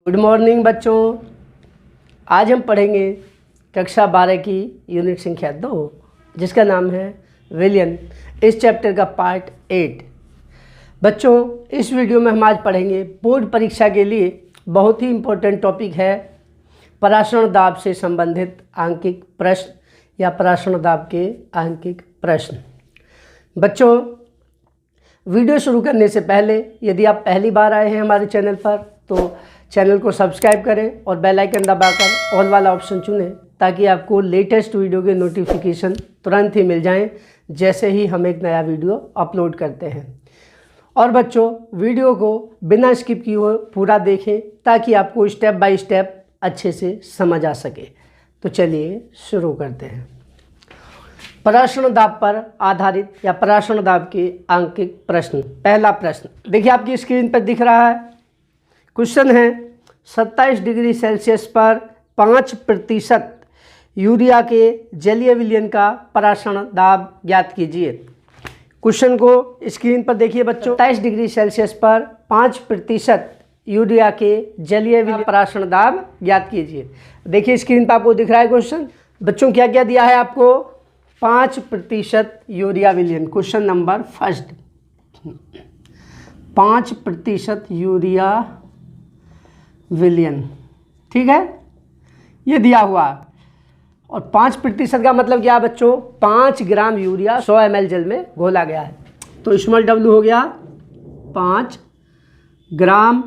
Good morning बच्चों। आज हम पढ़ेंगे कक्षा 12 की यूनिट संख्या 2 जिसका नाम है विलियन। इस चैप्टर का पार्ट 8। बच्चों, इस वीडियो में हम आज पढ़ेंगे बोर्ड परीक्षा के लिए बहुत ही इम्पोर्टेंट टॉपिक है पराशरण दाब से संबंधित आंकिक प्रश्न या पराशरण दाब के आंकिक प्रश्न। बच्चों, वीडियो शुरू करने से पहले यदि आप पहली बार आए हैं हमारे चैनल पर तो चैनल को सब्सक्राइब करें और बेल आइकन दबाकर ऑल वाला ऑप्शन चुनें ताकि आपको लेटेस्ट वीडियो के नोटिफिकेशन तुरंत ही मिल जाएं जैसे ही हम एक नया वीडियो अपलोड करते हैं। और बच्चों, वीडियो को बिना स्किप किए हुए पूरा देखें ताकि आपको स्टेप बाय स्टेप अच्छे से समझ आ सके। तो चलिए शुरू करते हैं। पराशरण दाब पर आधारित या पराशरण दाब के आंकिक प्रश्न। पहला प्रश्न देखिए, आपकी स्क्रीन पर दिख रहा है। क्वेश्चन है 27 डिग्री सेल्सियस पर 5% यूरिया के जलीय विलयन का पराशरण दाब ज्ञात कीजिए। क्वेश्चन को स्क्रीन पर देखिए बच्चों। 27 डिग्री सेल्सियस पर 5% यूरिया के जलीय विलयन पराशरण दाब ज्ञात कीजिए। देखिए स्क्रीन पर आपको दिख रहा है क्वेश्चन। बच्चों क्या क्या दिया है आपको? 5% यूरिया विलयन। क्वेश्चन नंबर फर्स्ट, 5% यूरिया विलयन, ठीक है, ये दिया हुआ। और 5% का मतलब क्या है बच्चों? 5 ग्राम यूरिया 100 ml जल में घोला गया है। तो स्मॉल w हो गया 5 ग्राम।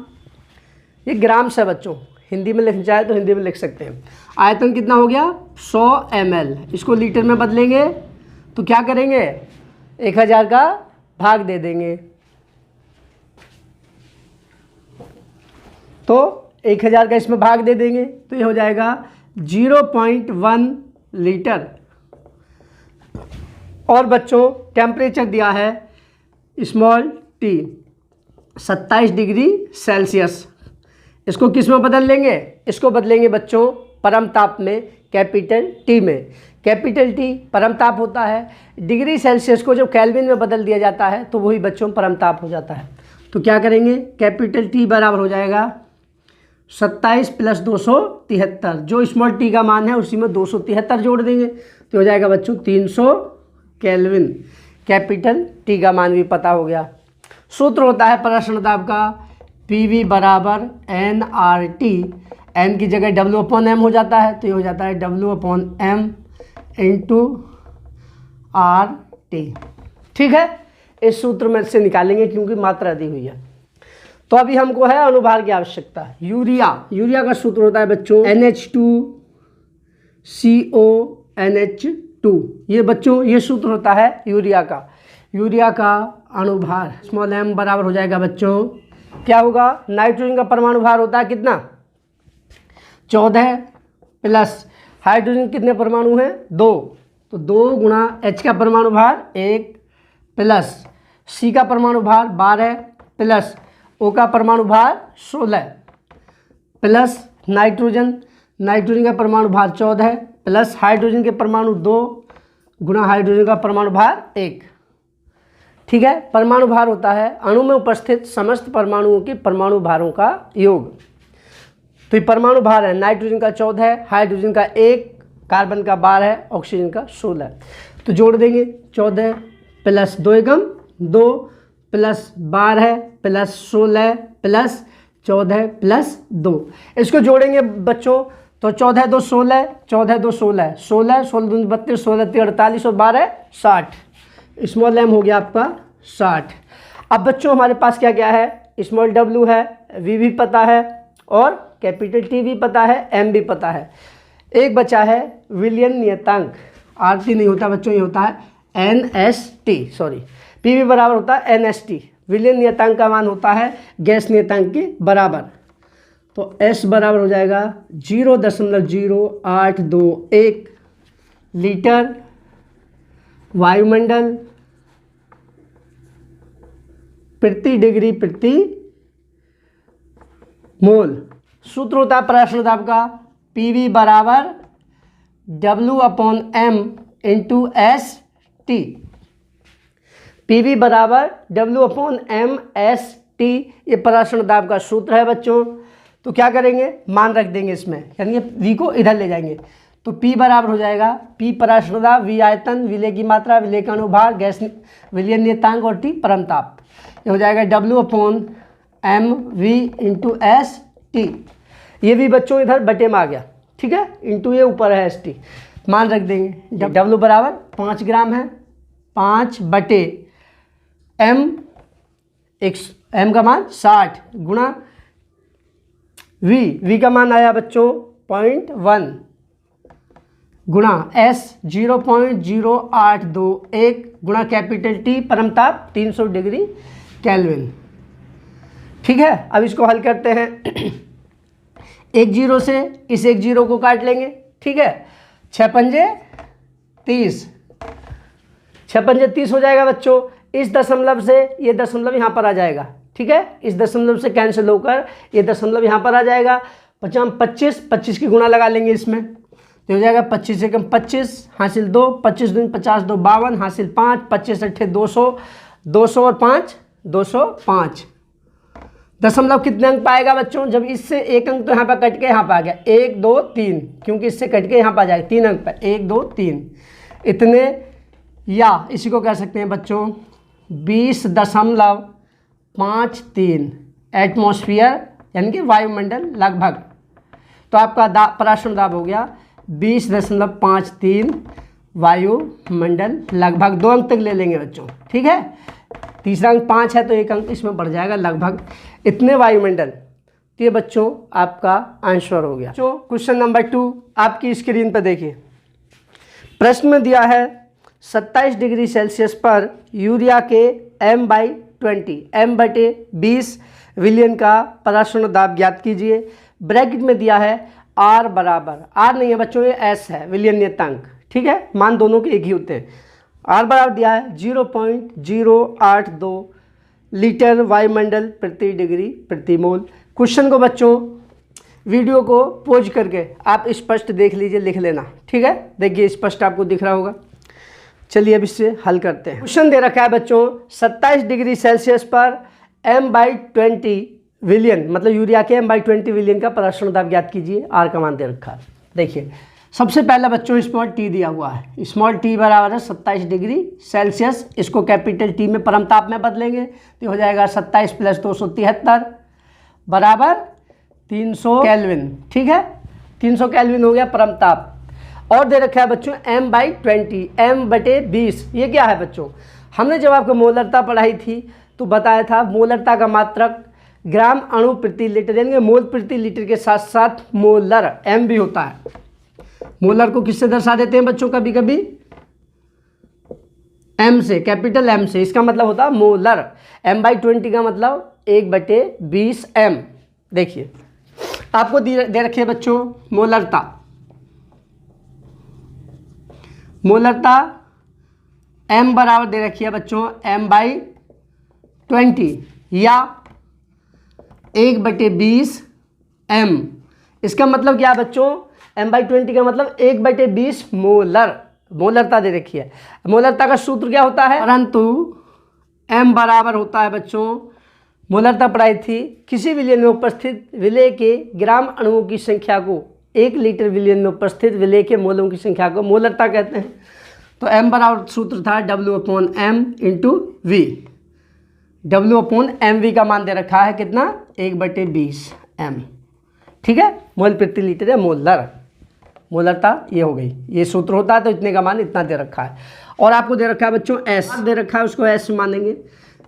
ये ग्राम से बच्चों, हिंदी में लिखना चाहे तो हिंदी में लिख सकते हैं। आयतन कितना हो गया? 100 ml। इसको लीटर में बदलेंगे तो क्या करेंगे? 1000 का भाग दे देंगे तो 1000 का इसमें भाग दे देंगे तो ये हो जाएगा 0.1 लीटर। और बच्चों टेम्परेचर दिया है स्मॉल टी 27 डिग्री सेल्सियस। इसको किस में बदल लेंगे? इसको बदलेंगे बच्चों परम ताप में, कैपिटल टी में। कैपिटल टी परम ताप होता है। डिग्री सेल्सियस को जब केल्विन में बदल दिया जाता है तो वही बच्चों परम ताप हो जाता है। तो क्या करेंगे? कैपिटल टी बराबर हो जाएगा 27 + 273। जो स्मॉल टी का मान है उसी में 273 जोड़ देंगे तो हो जाएगा बच्चों 300 केल्विन। कैपिटल टी का मान भी पता हो गया। सूत्र होता है पराशरण दाब का PV बराबर nRT। n की जगह W/m हो जाता है तो ये हो जाता है W/m × RT। ठीक है, इस सूत्र में से निकालेंगे क्योंकि मात्रा दी हुई है। तो अभी हमको है अनुभार की आवश्यकता। यूरिया का सूत्र होता है बच्चों NH2CONH2। ये बच्चों ये सूत्र होता है यूरिया का अणुभार स्मॉल m बराबर हो जाएगा बच्चों, क्या होगा? नाइट्रोजन का परमाणु भार होता है कितना? 14 प्लस हाइड्रोजन कितने परमाणु हैं? 2। तो 2 गुणा H का परमाणु भार 1 प्लस C का परमाणु भार 12 प्लस O का परमाणु भार 16 प्लस नाइट्रोजन का परमाणु भार 14 प्लस हाइड्रोजन के परमाणु 2 गुणा हाइड्रोजन का परमाणु भार 1। ठीक है, परमाणु भार होता है अणु में उपस्थित समस्त परमाणुओं के परमाणु भारों का योग। तो ये परमाणु भार है नाइट्रोजन का 14, हाइड्रोजन का 1, कार्बन का 12, ऑक्सीजन का 16। तो जोड़ देंगे 14 प्लस 2 एकम 2 प्लस 12 प्लस 16 प्लस 14 प्लस 2। इसको जोड़ेंगे बच्चों तो 14 2 16, 14 2 16, 16 16 2 32, 16 3 48 और 12 60। स्मॉल m हो गया आपका 60। अब बच्चों हमारे पास क्या क्या है? स्मॉल w है, v भी पता है और कैपिटल T भी पता है, m भी पता है। एक बचा है विलयन नियतांक। RT नहीं होता बच्चों, ये होता है NST। सॉरी, PV बराबर होता है NST। विलयन नियतांक का मान होता है गैस नियतांक के बराबर। तो S बराबर हो जाएगा 0.0821 लीटर वायुमंडल प्रति डिग्री प्रति मोल। सूत्र होता है पराशरण दाब का PV बराबर W/m × ST। PV बराबर W/m ST, ये पराशरण दाब का सूत्र है बच्चों। तो क्या करेंगे, मान रख देंगे इसमें, यानी वी को इधर ले जाएंगे। तो P बराबर हो जाएगा P पराश्र दाब, V आयतन, विलय की मात्रा, विलय का अनुभार, गैस विलयन नियतांक और T परमताप। ये हो जाएगा W/mv × ST। ये भी बच्चों इधर बटे में आ गया, ठीक है, इंटू ये ऊपर है ST, मान रख देंगे। W बराबर 5 ग्राम है, 5 बटे m, m का मान 60 गुणा v का मान आया बच्चों 0.1 गुणा S 0.0821 गुणा कैपिटल T परमताप 300 डिग्री केल्विन। ठीक है, अब इसको हल करते हैं। एक जीरो से इस एक जीरो को काट लेंगे, ठीक है, 6 पंजे 30, 6 पंजे 30 हो जाएगा बच्चों। इस दशमलव से ये दशमलव यहाँ पर आ जाएगा, ठीक है, इस दशमलव से कैंसिल होकर ये दशमलव यहाँ पर आ जाएगा। 25 25 की गुणा लगा लेंगे इसमें, तो हो जाएगा 25 से कम 25 हासिल 2, 25 दूनी 50 2 52 हासिल 5, 25 अट्ठे 200, 200 और 5 205। दशमलव कितने अंक पाएगा बच्चों, जब इससे एक अंक तो यहाँ पर कट के यहाँ पर आ गया 1 2 3, क्योंकि इससे कट के यहाँ पर आ जाएगा 3 अंक पर 1 2 3 इतने, या इसी को कह सकते हैं बच्चों 20.53 एटमॉस्फेयर यानी कि वायुमंडल लगभग। तो आपका पराश्रय दाब हो गया 20.53 वायुमंडल लगभग। 2 अंक तक ले लेंगे बच्चों, ठीक है, तीसरा अंक 5 है तो 1 अंक इसमें बढ़ जाएगा, लगभग इतने वायुमंडल। तो ये बच्चों आपका आंसर हो गया। तो क्वेश्चन नंबर 2 आपकी स्क्रीन पर देखिए, प्रश्न में दिया है 27 डिग्री सेल्सियस पर यूरिया के m/20 विलियन का पराश्रय दाब ज्ञात कीजिए। ब्रैकेट में दिया है R बराबर, R नहीं है बच्चों ये S है, विलियन नियतांक, ठीक है, मान दोनों के एक ही होते हैं। R बराबर दिया है 0.082 लीटर वायुमंडल प्रति डिग्री प्रति मोल। क्वेश्चन को बच्चों वीडियो को पॉज करके आप स्पष्ट देख लीजिए, लिख लेना, ठीक है, देखिए स्पष्ट आपको दिख रहा होगा। चलिए अब इससे हल करते हैं। क्वेश्चन दे रखा है बच्चों 27 डिग्री सेल्सियस पर m/20 विलियन, मतलब यूरिया के m/20 विलियन का पराश्रय दाब ज्ञात कीजिए। R का मान दे रखा है। देखिए सबसे पहला बच्चों स्मॉल t दिया हुआ है, स्मॉल t बराबर है 27 डिग्री सेल्सियस, इसको कैपिटल T में परमताप में बदलेंगे तो हो जाएगा 27 + 273 बराबर 300 केल्विन, ठीक है, 300 केल्विन हो गया परमताप। और दे रखा है बच्चों m/20, m/20 ये क्या है बच्चों, हमने जब आपको मोलरता पढ़ाई थी तो बताया था मोलरता का मात्रक ग्राम अणु प्रति लीटर, यानी मोल प्रति लीटर के साथ साथ मोलर m भी होता है। मोलर को किससे दर्शा देते हैं बच्चों, कभी कभी m से, कैपिटल M से, इसका मतलब होता है मोलर। m/20 का मतलब 1/20 m। देखिए आपको दे रखे बच्चों मोलरता, मोलरता m बराबर दे रखी है बच्चों m/20 या 1/20 m। इसका मतलब क्या है बच्चों, m/20 का मतलब 1/20 मोलर, मोलरता दे रखी है। मोलरता का सूत्र क्या होता है, परंतु m बराबर होता है बच्चों, मोलरता पढ़ाई थी, किसी विलयन में उपस्थित विलय के ग्राम अणुओं की संख्या को 1 लीटर विलयन में उपस्थित विलय के मोलों की संख्या को मोलरता कहते हैं। तो m बराबर सूत्र था W/m × V। W/mv का मान दे रखा है कितना, 1/20 m, ठीक है, मोल प्रति लीटर है मोलर, मोलरता ये हो गई, ये सूत्र होता है तो इतने का मान इतना दे रखा है। और आपको दे रखा है बच्चों S दे रखा है, उसको S मानेंगे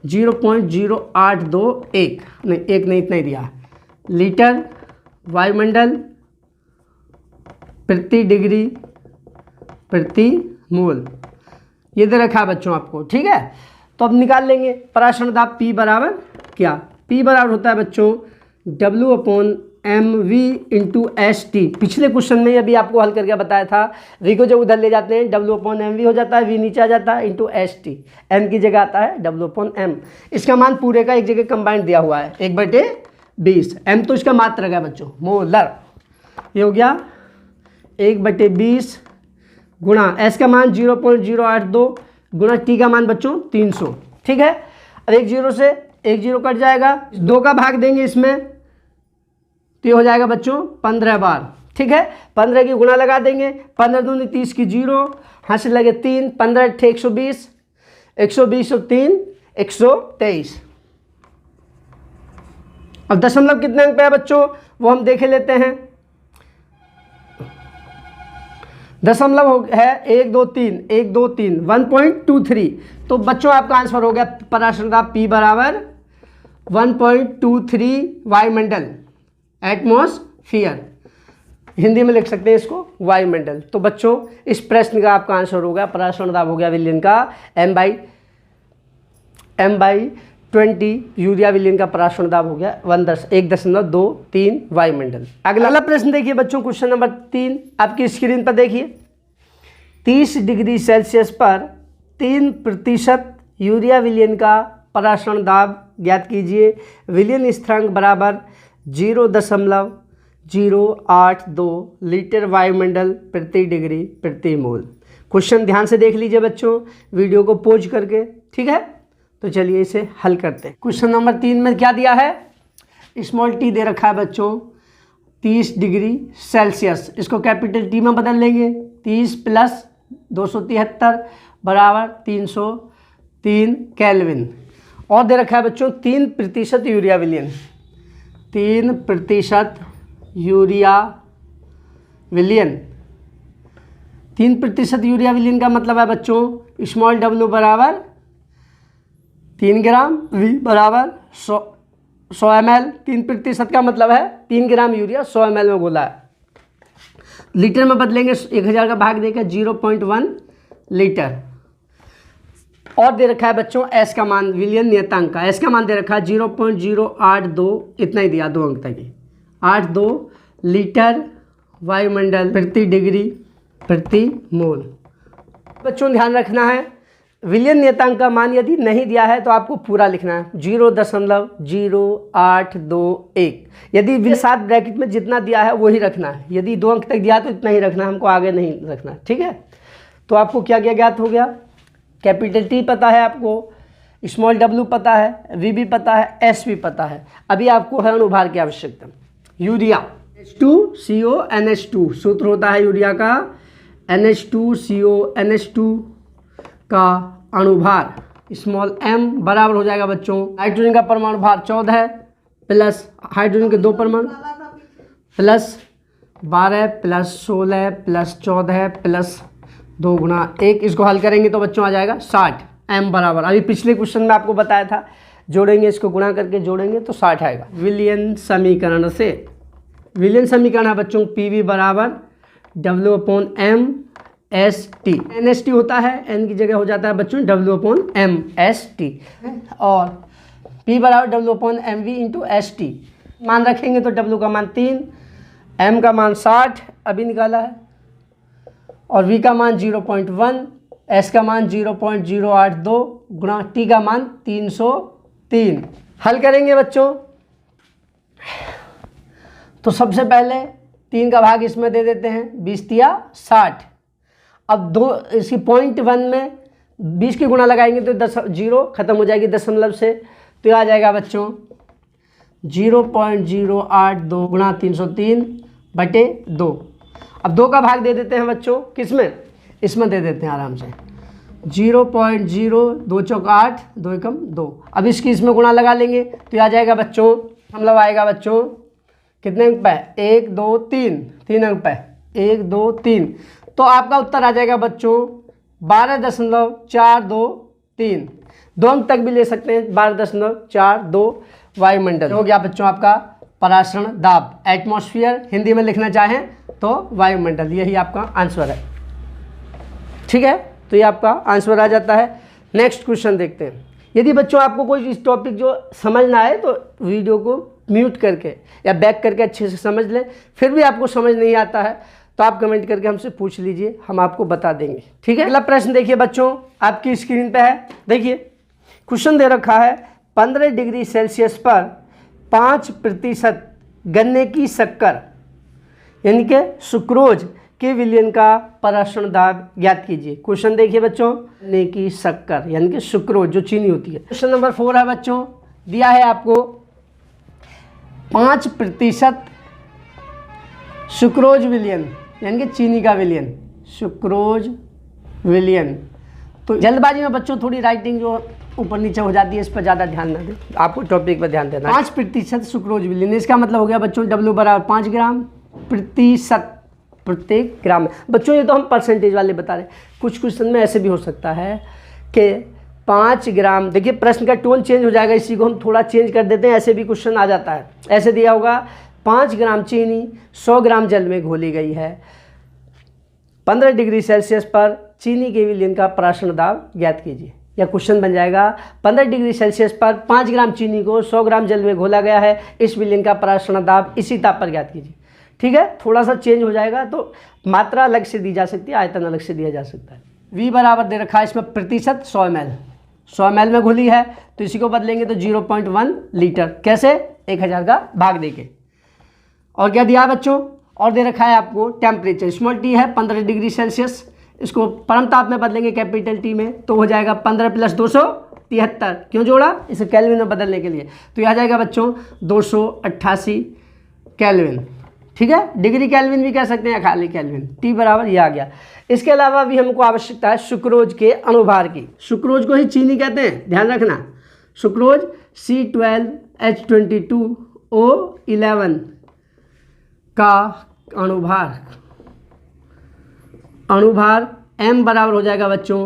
0.0821 नहीं, एक नहीं, इतना ही दिया लीटर वायुमंडल प्रति डिग्री प्रति मोल, ये दे रखा है बच्चों आपको, ठीक है। तो अब निकाल लेंगे पराश्रय दाब P बराबर क्या, P बराबर होता है बच्चों W/mv × ST। पिछले क्वेश्चन में अभी आपको हल करके बताया था, V को जब उधर ले जाते हैं W/mv हो जाता है, V नीचे आ जाता है × ST, m की जगह आता है W/m। इसका मान पूरे का एक जगह कंबाइंड दिया हुआ है 1/20, m तो इसका मात्रक है बच्चों मोलर, ये हो गया 1/20 गुणा S का मान 0.082 गुणा T का मान बच्चों 300, ठीक है। अब 1 0 से 1 0 कट जाएगा, 2 का भाग देंगे इसमें तो ये हो जाएगा बच्चों 15 बार। ठीक है, 15 की गुणा लगा देंगे, 15 दूनी 30 की 0, हाथ से लगे 3, 15 अट्ठे 120, 120 और 3 123। अब दशमलव कितने अंक पे है बच्चों वो हम देख लेते हैं। दशमलव है 1 2 3 1 2 3 1.23। तो बच्चों आपका आंसर हो गया पराशर दाब P बराबर 1.23 वायुमंडल, एटमॉस्फियर। हिंदी में लिख सकते हैं इसको वायुमंडल। तो बच्चों इस प्रश्न का आपका आंसर होगा पराशर दाब हो गया विलयन का M/20। यूरिया विलयन का पराशर दाब हो गया 1.23 वायुमंडल। अगला प्रश्न देखिए बच्चों, क्वेश्चन नंबर 3 आपकी स्क्रीन पर देखिए। 30 डिग्री सेल्सियस पर 3% यूरिया विलयन का पराशर दाब ज्ञात कीजिए। विलयन स्थिरांक बराबर 0.082 लीटर वायुमंडल प्रति डिग्री प्रति मोल। क्वेश्चन ध्यान से देख लीजिए बच्चों, वीडियो को पॉज करके। ठीक है, तो चलिए इसे हल करते हैं। क्वेश्चन नंबर 3 में क्या दिया है, स्मॉल टी दे रखा है बच्चों 30 डिग्री सेल्सियस, इसको कैपिटल टी में बदल लेंगे। 30 + 273 बराबर 303 केल्विन। और दे रखा है बच्चों 3% यूरिया विलयन, 3% यूरिया विलयन। 3% यूरिया विलयन का मतलब है बच्चों स्मॉल w बराबर 3 ग्राम, v बराबर 100 ml। 3% का मतलब है 3 ग्राम यूरिया 100 ml में घोला है। लीटर में बदलेंगे, 1000 का भाग देकर 0.1 लीटर। और दे रखा है बच्चों S का मान, विलयन नियतांक का S का मान दे रखा है 0.082, इतना ही दिया 2 अंक तक ही, 82 लीटर वायुमंडल प्रति डिग्री प्रति मोल। बच्चों ध्यान रखना है, विलयन नियतांक का मान यदि नहीं दिया है तो आपको पूरा लिखना है 0.0821। यदि 7 ब्रैकेट में जितना दिया है वही रखना है। यदि 2 अंक तक दिया है तो इतना ही रखना है, हमको आगे नहीं रखना। ठीक है, तो आपको क्या क्या ज्ञात हो गया, कैपिटल टी पता है आपको, स्मॉल w पता है, v भी पता है, s भी पता है। अभी आपको है अनुभार की आवश्यकता। यूरिया H2CONH2 सूत्र होता है यूरिया का NH2CONH2 का अणुभार स्मॉल m बराबर हो जाएगा बच्चों नाइट्रोजन का परमाणु भार 14 प्लस हाइड्रोजन के 2 परमाणु प्लस 12 प्लस 16 प्लस 14 प्लस 2 गुणा 1। इसको हल करेंगे तो बच्चों आ जाएगा 60। m बराबर अभी पिछले क्वेश्चन में आपको बताया था, जोड़ेंगे इसको गुणा करके जोड़ेंगे तो 60 आएगा। विलयन समीकरण से, विलयन समीकरण है बच्चों PV बराबर W/m/S/T। NH2 होता है, N की जगह हो जाता है बच्चों W/m/S/T और P बराबर W/mV/S/T। मान रखेंगे तो W का मान 3, M का मान 60 अभी निकाला है और V का मान 0.1, S का मान 0.082 गुणा T का मान 303। हल करेंगे बच्चों तो सबसे पहले 3 का भाग इसमें दे देते हैं, 20 × 60। अब 2 इसकी 0.1 में 20 की गुणा लगाएंगे तो 0 खत्म हो जाएगी दशमलव से, तो आ जाएगा बच्चों 0.082 गुणा 303/2। अब 2 का भाग दे देते हैं बच्चों, किसमें, इसमें दे देते हैं आराम से 0.02 चौक 8 2 एकम 2। अब इसकी इसमें गुणा लगा लेंगे तो आ जाएगा बच्चों, मतलब आएगा बच्चों कितने अंक पे, 1 2 3, 3 अंक पे 1 2 3। तो आपका उत्तर आ जाएगा बच्चों 12.423। 2 अंक तक भी ले सकते हैं, 12.42 वायुमंडल हो गया बच्चों आपका पराशरण दाब, एटमॉस्फेयर हिंदी में लिखना चाहें तो वायुमंडल, यही आपका आंसर है। ठीक है, तो ये आपका आंसर आ जाता है। नेक्स्ट क्वेश्चन देखते हैं। यदि बच्चों आपको कोई इस टॉपिक जो समझ ना आए तो वीडियो को म्यूट करके या बैक करके अच्छे से समझ लें, फिर भी आपको समझ नहीं आता है तो आप कमेंट करके हमसे पूछ लीजिए, हम आपको बता देंगे। ठीक है, अगला प्रश्न देखिए बच्चों, आपकी स्क्रीन पे है, देखिए क्वेश्चन दे रखा है 15 डिग्री सेल्सियस पर 5% गन्ने की शक्कर यानी कि सुक्रोज के विलयन का पराशरण दाब ज्ञात कीजिए। क्वेश्चन देखिए बच्चों, गन्ने की शक्कर यानी कि सुक्रोज जो चीनी होती है। क्वेश्चन नंबर 4 है बच्चों, दिया है आपको 5% सुक्रोज विलयन यानी कि चीनी का विलयन, सुक्रोज विलयन। तो जल्दबाजी में बच्चों थोड़ी राइटिंग जो ऊपर नीचे हो जाती है, इस पर ज़्यादा ध्यान न दें, आपको टॉपिक पर ध्यान देना। 5% सुक्रोज विलयन, इसका मतलब हो गया बच्चों W बराबर 5 ग्राम प्रतिशत प्रत्येक ग्राम में। बच्चों ये तो हम परसेंटेज वाले बता रहे हैं, कुछ क्वेश्चन में ऐसे भी हो सकता है कि 5 ग्राम, देखिए प्रश्न का टोन चेंज हो जाएगा, इसी को हम थोड़ा चेंज कर देते हैं, ऐसे भी क्वेश्चन आ जाता है। ऐसे दिया होगा 5 ग्राम चीनी 100 ग्राम जल में घोली गई है, 15 डिग्री सेल्सियस पर चीनी के विलयन का पराशरण दाब ज्ञात कीजिए। या क्वेश्चन बन जाएगा 15 डिग्री सेल्सियस पर 5 ग्राम चीनी को 100 ग्राम जल में घोला गया है, इस विलयन का पराशरण दाब इसी ताप पर ज्ञात कीजिए। ठीक है, थोड़ा सा चेंज हो जाएगा, तो मात्रा अलग से दी जा सकती है, आयतन अलग से दिया जा सकता है। V बराबर दे रखा है इसमें प्रतिशत 100 ml, 100 ml में घुली है, तो इसी को बदलेंगे तो 0.1 लीटर, कैसे 1000 का भाग देके। और क्या दिया है बच्चों, और दे रखा है आपको टेम्परेचर, स्मॉल टी है 15 डिग्री सेल्सियस, इसको परम ताप में बदलेंगे कैपिटल टी में, तो हो जाएगा 15 + 273। क्यों जोड़ा, इसे केल्विन में बदलने के लिए, तो यह आ जाएगा बच्चों 288 केल्विन। ठीक है, डिग्री केल्विन भी कह सकते हैं या खाली केल्विन, टी बराबर ये आ गया। इसके अलावा भी हमको आवश्यकता है सुक्रोज के अणुभार की, सुक्रोज को ही चीनी कहते हैं, ध्यान रखना, सुक्रोज C12H22O11 का अणुभार M बराबर हो जाएगा बच्चों,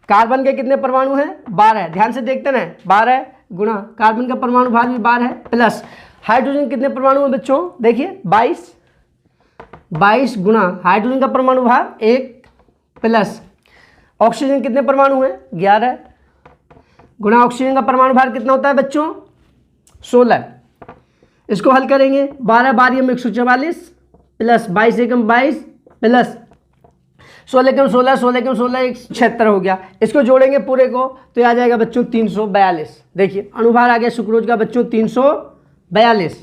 कार्बन के कितने परमाणु हैं 12, ध्यान से देखते ना, 12 गुणा कार्बन का परमाणु भार भी 12 है, प्लस हाइड्रोजन कितने परमाणु हैं बच्चों, देखिए 22 गुणा हाइड्रोजन का परमाणु भार 1, प्लस ऑक्सीजन कितने परमाणु हैं 11 गुणा ऑक्सीजन का परमाणु भार कितना होता है बच्चों 16। इसको हल करेंगे, 12 12 144 प्लस 22 एकम 22 प्लस 16 एकम 16 16 एकम 16 76 हो गया। इसको जोड़ेंगे पूरे को तो ये आ जाएगा बच्चों 342। देखिए अणुभार आ गया सुक्रोज का बच्चों 342।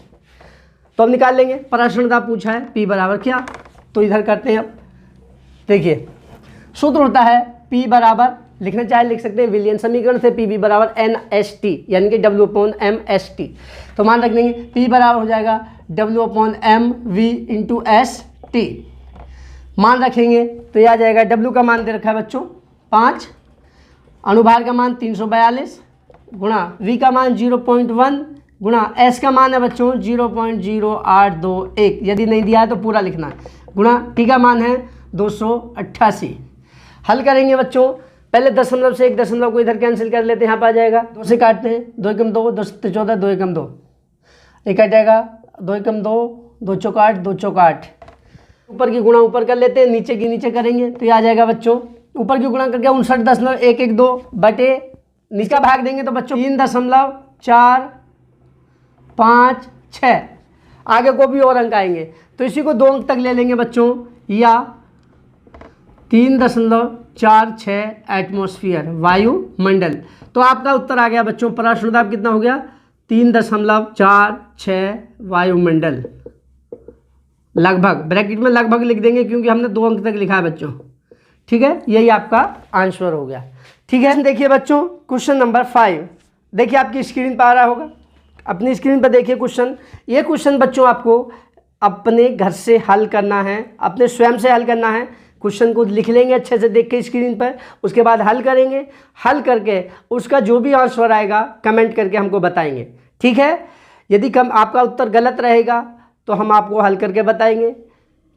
तो अब निकाल लेंगे, पराशरण दाब पूछा है, P बराबर क्या, तो इधर करते हैं। अब देखिए सूत्र होता है P बराबर, लिखना चाहे लिख सकते हैं विलियन समीकरण से, PV बराबर NST यानी कि W/mST। तो मान रख देंगे P बराबर हो जाएगा W/mV × ST। मान रखेंगे तो यह आ जाएगा, W का मान दे रखा है बच्चों 5, अणुभार का मान 342 गुणा V का मान 0.1 गुणा S का मान है बच्चों 0.0821, यदि नहीं दिया है तो पूरा लिखना है, गुणा T का मान है 288। हल करेंगे बच्चों, पहले दशमलव से एक दशमलव को इधर कैंसिल कर लेते हैं, यहाँ पर आ जाएगा 2 से काटते हैं, 2 एकम 2 2 7 14 2 एकम 2, एक कट जाएगा 2 एकम 2 2 चौक 8 2 चौक 8। ऊपर की गुणा ऊपर कर लेते हैं, नीचे की नीचे करेंगे तो ये आ जाएगा बच्चों, ऊपर की गुणा करके 59.112 बटे नीचे का भाग देंगे तो बच्चों 3.456। आगे को भी और अंक आएंगे तो इसी को 2 अंक तक ले लेंगे बच्चों, या 3.46 एटमॉस्फेयर वायुमंडल। तो आपका उत्तर आ गया बच्चों, पराशरण दाब कितना हो गया 3.46 वायुमंडल, लगभग, ब्रैकेट में लगभग लिख देंगे क्योंकि हमने 2 अंक तक लिखा है बच्चों। ठीक है, यही आपका आंसर हो गया। ठीक है, देखिए बच्चों क्वेश्चन नंबर 5, देखिए आपकी स्क्रीन पर आ रहा होगा, अपनी स्क्रीन पर देखिए क्वेश्चन। ये क्वेश्चन बच्चों आपको अपने घर से हल करना है, अपने स्वयं से हल करना है। क्वेश्चन को लिख लेंगे अच्छे से देख के स्क्रीन पर, उसके बाद हल करेंगे, हल करके उसका जो भी आंसर आएगा कमेंट करके हमको बताएंगे। ठीक है, यदि आपका उत्तर गलत रहेगा तो हम आपको हल करके बताएंगे।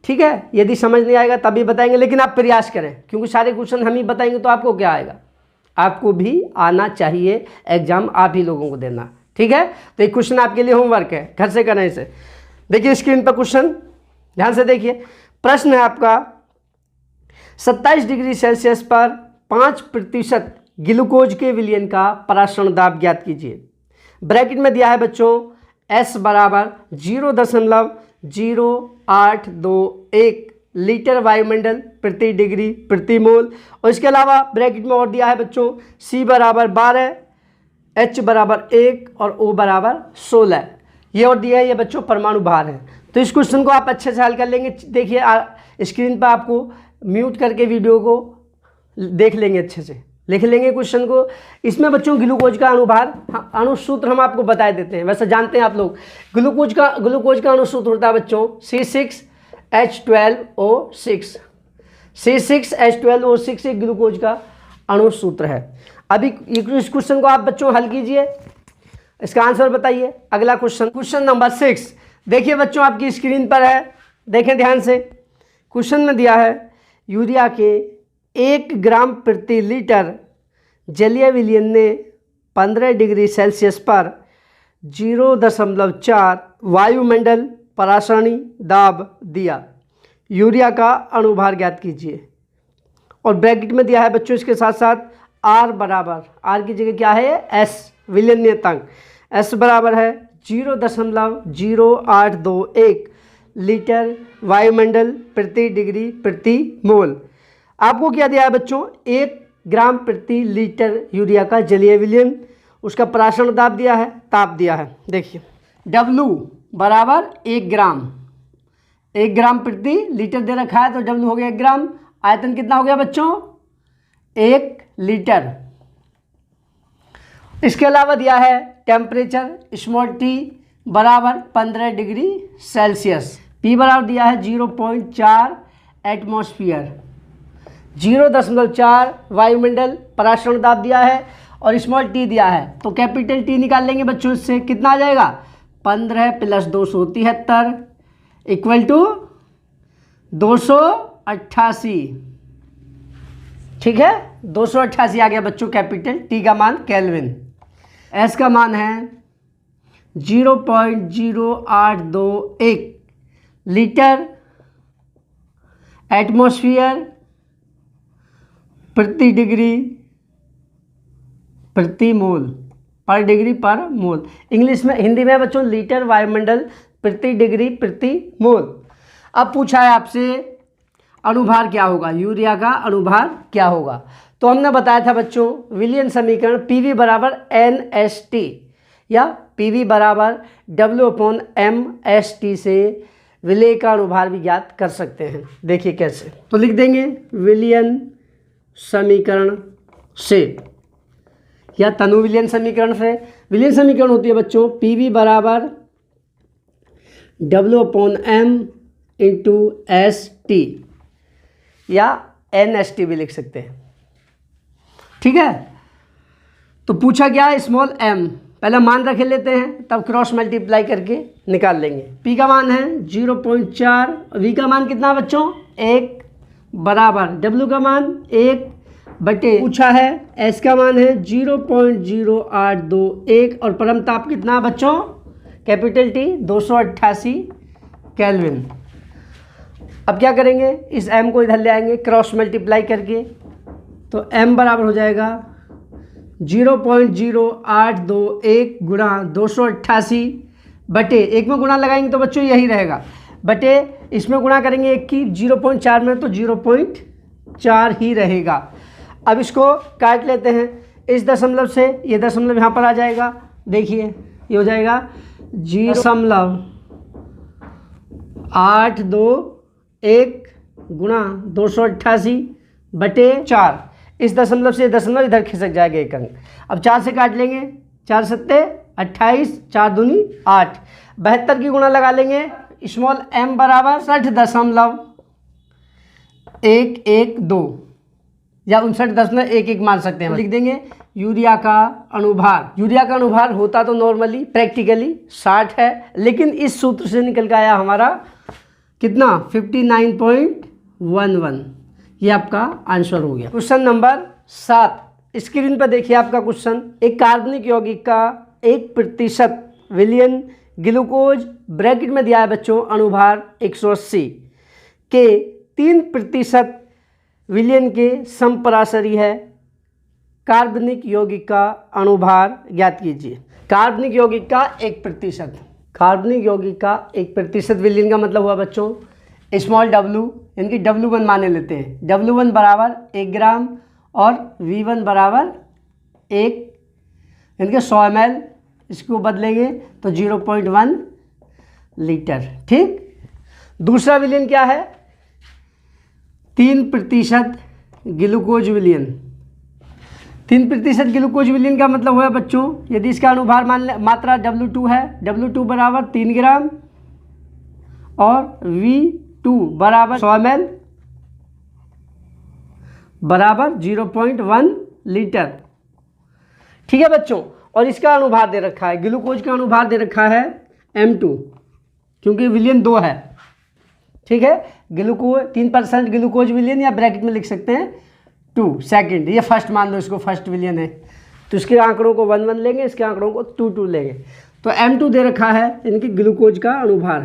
ठीक है, यदि समझ नहीं आएगा तभी बताएंगे, लेकिन आप प्रयास करें क्योंकि सारे क्वेश्चन हम ही बताएंगे तो आपको क्या आएगा, आपको भी आना चाहिए, एग्जाम आप ही लोगों को देना। ठीक है, तो एक क्वेश्चन आपके लिए होमवर्क है, घर से करें इसे। देखिए स्क्रीन पर क्वेश्चन, ध्यान से देखिए। प्रश्न है आपका 27 डिग्री सेल्सियस पर 5% ग्लूकोज के विलयन का पराशरण दाब ज्ञात कीजिए। ब्रैकेट में दिया है बच्चों S बराबर 0.0821 लीटर वायुमंडल प्रति डिग्री प्रति मोल, और इसके अलावा ब्रैकेट में और दिया है बच्चों C बराबर 12, H बराबर 1 और O बराबर 16। ये और दिया है, ये बच्चों परमाणु भार है। तो इस क्वेश्चन को आप अच्छे से हल कर लेंगे। देखिए स्क्रीन पर आपको म्यूट करके वीडियो को देख लेंगे, अच्छे से लिख लेंगे क्वेश्चन को। इसमें बच्चों ग्लूकोज का अणुभार, अणुसूत्र हम आपको बता देते हैं, वैसे जानते हैं आप लोग। ग्लूकोज का अणुसूत्र होता है बच्चों H12O6। C6H12O6 एक ग्लूकोज का अणु सूत्र है। अभी इस क्वेश्चन को आप बच्चों हल कीजिए, इसका आंसर बताइए। अगला क्वेश्चन, क्वेश्चन नंबर 6 देखिए बच्चों, आपकी स्क्रीन पर है, देखें ध्यान से। क्वेश्चन में दिया है यूरिया के 1 ग्राम प्रति लीटर जलीय विलयन ने 15 डिग्री सेल्सियस पर 0.4 वायुमंडल परासरणी दाब दिया। यूरिया का अणुभार ज्ञात कीजिए। और ब्रैकेट में दिया है बच्चों इसके साथ साथ R बराबर, R की जगह क्या है S, विलयनीयतांक S बराबर है 0.0821 लीटर वायुमंडल प्रति डिग्री प्रति मोल। आपको क्या दिया है बच्चों, 1 ग्राम प्रति लीटर यूरिया का जलीय विलयन, उसका परासरण दाब दिया है, ताप दिया है। देखिए W बराबर 1 ग्राम, 1 ग्राम प्रति लीटर दे रखा है, तो W हो गया 1 ग्राम। आयतन कितना हो गया बच्चों, 1 लीटर। इसके अलावा दिया है टेम्परेचर स्मॉल t बराबर 15 डिग्री सेल्सियस, P बराबर दिया है 0.4 एटमॉस्फेयर, 0.4 वायुमंडल परासरण दाब दिया है और स्मॉल t दिया है। तो कैपिटल T निकाल लेंगे बच्चों, इससे कितना आ जाएगा 15 + 273 इक्वल टू 288। ठीक है, 288 आ गया बच्चों कैपिटल T का मान केल्विन। S का मान है 0.0821 लीटर एटमॉस्फेयर प्रति डिग्री प्रति मोल, पर डिग्री पर मोल। इंग्लिश में, हिंदी में बच्चों लीटर वायुमंडल प्रति डिग्री प्रति मोल। अब पूछा है आपसे अणुभार क्या होगा, यूरिया का अणुभार क्या होगा। तो हमने बताया था बच्चों विलियन समीकरण PV बराबर NST या PV बराबर W/mST से विलेय का अणुभार भी ज्ञात कर सकते हैं। देखिए कैसे, तो लिख देंगे विलियन समीकरण से या तनु विलियन समीकरण से। विलियन समीकरण होती है बच्चों PV बराबर W/m/ST या NST भी लिख सकते हैं। ठीक है, तो पूछा क्या है स्मॉल m, पहले मान रख लेते हैं, तब क्रॉस मल्टीप्लाई करके निकाल लेंगे। P का मान है 0.4, V का मान कितना बच्चों 1 बराबर W का मान 1 बटे, पूछा है S का मान है 0.0821 और परम ताप कितना बच्चों कैपिटल T 288 केल्विन। अब क्या करेंगे, इस m को इधर ले आएंगे क्रॉस मल्टीप्लाई करके, तो m बराबर हो जाएगा 0.0821 गुणा 288 बटे, एक में गुणा लगाएंगे तो बच्चों यही रहेगा, बटे इसमें गुणा करेंगे एक की 0.4 में तो 0.4 ही रहेगा। अब इसको काट लेते हैं, इस दशमलव से ये दशमलव यहाँ पर आ जाएगा। देखिए ये हो जाएगा 0.821 गुणा 288 बटे 4, इस दशमलव से दशमलव इधर खिसक जाएगा एक अंक। अब 4 से काट लेंगे, 4 सत्ते 28, 4 दूनी 8, 72 की गुणा लगा लेंगे, स्मॉल m बराबर 60.112 या 59.11 मान सकते हैं। लिख देंगे यूरिया का अणुभार। यूरिया का अणुभार होता तो नॉर्मली प्रैक्टिकली 60 है, लेकिन इस सूत्र से निकल के आया हमारा कितना 59.11। ये आपका आंसर हो गया। क्वेश्चन नंबर 7 स्क्रीन पर देखिए आपका क्वेश्चन, एक कार्बनिक यौगिक का 1% विलयन ग्लूकोज, ब्रैकेट में दिया है बच्चों अणुभार 180 के 3% विलयन के समपराशरी है, कार्बनिक यौगिक का अणुभार ज्ञात कीजिए। कार्बनिक यौगिक का 1%, कार्बनिक यौगिक का 1% विलयन का मतलब हुआ बच्चों स्मॉल w, इनकी W1 माने लेते हैं। W1 बराबर 1 ग्राम और V1 बराबर 1, इनके 100 ml, इसको बदलेंगे तो 0.1 लीटर। ठीक, दूसरा विलयन क्या है 3% ग्लूकोज विलयन। 3% ग्लूकोज विलयन का मतलब हुआ बच्चों, यदि इसका अणुभार मान ले मात्रा W2 है, W2 बराबर 3 ग्राम और V 2 बराबर 100 ml बराबर 0.1 लीटर। ठीक है बच्चों, और इसका अनुभार दे रखा है, ग्लूकोज का अनुभार दे रखा है M2, क्योंकि विलियन 2 है। ठीक है, ग्लूकोज 3% ग्लूकोज विलियन, या ब्रैकेट में लिख सकते हैं 2 सेकेंड, ये फर्स्ट मान लो, इसको फर्स्ट विलियन है तो इसके आंकड़ों को 1 1 लेंगे, इसके आंकड़ों को 2 2 लेंगे। तो M2 दे रखा है इनकी ग्लूकोज का अनुभार,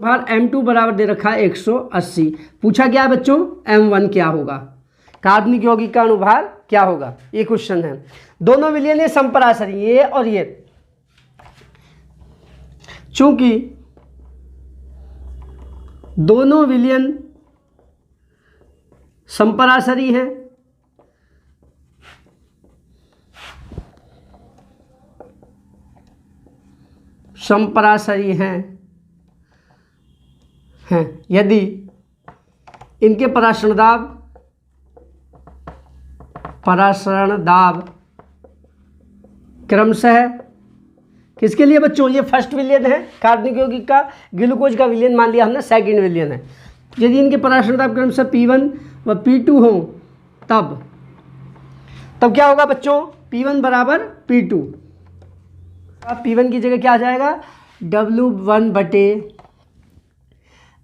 भार M2 बराबर दे रखा है 180। पूछा क्या है बच्चों, M1 क्या होगा, कार्बनिक यौगिक का अनुभार क्या होगा, ये क्वेश्चन है। दोनों विलियन ये संपराशरी, ये और ये, चूंकि दोनों विलियन संपराशरी हैं, संपराशरी हैं, यदि इनके पराशरण दाब क्रमशः किसके लिए बच्चों, ये फर्स्ट विलियन है कार्बनिक यौगिक का, ग्लूकोज का विलियन मान लिया हमने सेकंड विलियन है। यदि इनके पराशरण दाब क्रमशः P1 व P2 हो, तब क्या होगा बच्चों, P1 बराबर P2। अब P1 की जगह क्या आ जाएगा, W1 बटे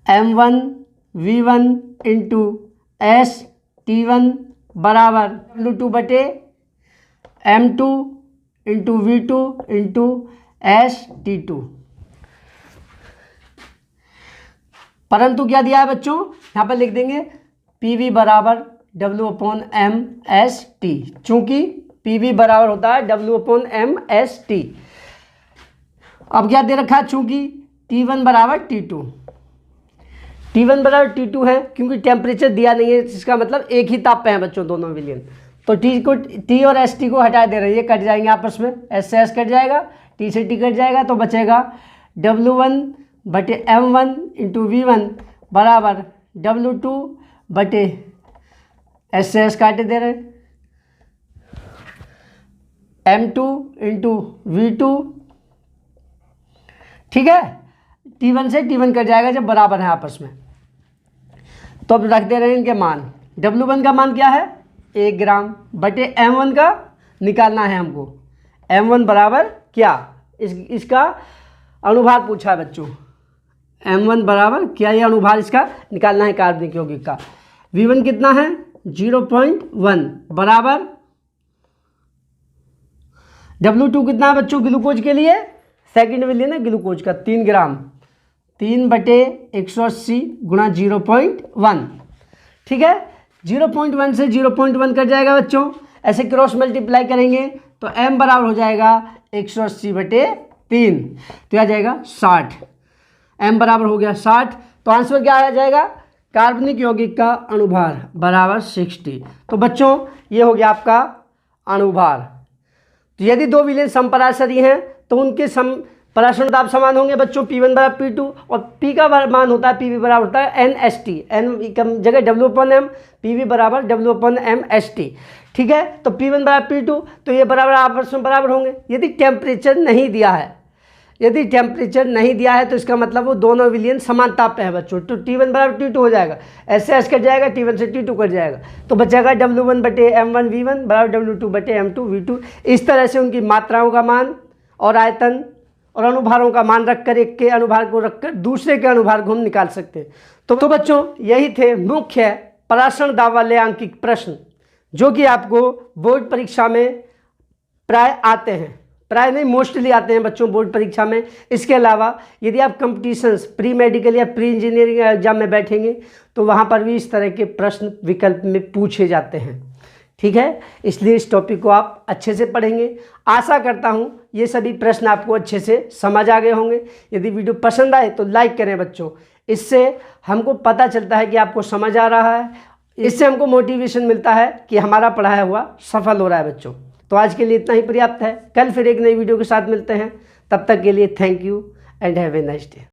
M1 V1 इंटू ST1 बराबर W2 बटे M2 into V2 into ST2। परंतु क्या दिया है बच्चों, यहाँ पर लिख देंगे PV बराबर W/M/ST, चूंकि PV बराबर होता है W/M/ST। अब क्या दे रखा है, चूंकि T1 बराबर T2, T1 बराबर T2 है, क्योंकि टेम्परेचर दिया नहीं है, इसका मतलब एक ही ताप पे हैं बच्चों दोनों विलियन। तो T और ST को हटा दे रहे हैं, ये कट जाएंगे आपस में, S से S कट जाएगा, T से T कट जाएगा, तो बचेगा W1 बटे M1 इंटू V1 बराबर W2 बटे S से S काटे दे रहे, M2 इंटू V2। ठीक है, T1 से T1 कट जाएगा जब बराबर है आपस में। तो अब रखते रहे इनके मान, W1 का मान क्या है 1 ग्राम बटे M1 का निकालना है हमको, M1 बराबर क्या, इसका अनुभार पूछा है बच्चों, M1 बराबर क्या, ये अनुभार इसका निकालना है कार्बनिक यौगिक का। V1 कितना है 0.1 बराबर W2 कितना है बच्चों, ग्लूकोज के लिए सेकेंड विलियन है ग्लूकोज का 3 ग्राम, 3 बटे 180 गुणा 0.1। ठीक है, 0.1 से 0.1 कट जाएगा बच्चों, ऐसे क्रॉस मल्टीप्लाई करेंगे तो M बराबर हो जाएगा 180 बटे 3, तो आ जाएगा 60, M बराबर हो गया 60। तो आंसर क्या आ जाएगा, कार्बनिक यौगिक का अनुभार बराबर 60। तो बच्चों ये हो गया आपका अनुभार। तो यदि दो विलियन समपराशरी हैं तो उनके पराशरण दाब समान होंगे बच्चों, P1 बराबर P2, और P का मान होता है PV बराबर होता है NST, N की जगह W/M, PV बराबर W/M/ST। ठीक है, तो P1 बराबर P2, तो ये बराबर आपस में बराबर होंगे। यदि टेम्परेचर नहीं दिया है, यदि टेम्परेचर नहीं दिया है तो इसका मतलब वो दोनों विलियन समान ताप पे है बच्चों, तो T1 बराबर T2 हो जाएगा, S से S कट जाएगा, T1 से T2 कट जाएगा, तो बचेगा W1 बटे M1 V1 बराबर W2 बटे M2 V2। इस तरह से उनकी मात्राओं का मान और आयतन और अनुभारों का मान रखकर, एक के अनुभार को रखकर दूसरे के अनुभार को हम निकाल सकते हैं। तो बच्चों यही थे मुख्य पराशरण दाब वाले आंकिक प्रश्न, जो कि आपको बोर्ड परीक्षा में प्राय आते हैं, प्राय नहीं मोस्टली आते हैं बच्चों बोर्ड परीक्षा में। इसके अलावा यदि आप कंपटीशंस प्री मेडिकल या प्री इंजीनियरिंग एग्जाम में बैठेंगे तो वहाँ पर भी इस तरह के प्रश्न विकल्प में पूछे जाते हैं। ठीक है, इसलिए इस टॉपिक को आप अच्छे से पढ़ेंगे। आशा करता हूँ ये सभी प्रश्न आपको अच्छे से समझ आ गए होंगे। यदि वीडियो पसंद आए तो लाइक करें बच्चों, इससे हमको पता चलता है कि आपको समझ आ रहा है, इससे हमको मोटिवेशन मिलता है कि हमारा पढ़ाया हुआ सफल हो रहा है बच्चों। तो आज के लिए इतना ही पर्याप्त है, कल फिर एक नई वीडियो के साथ मिलते हैं, तब तक के लिए thank you and have a nice day.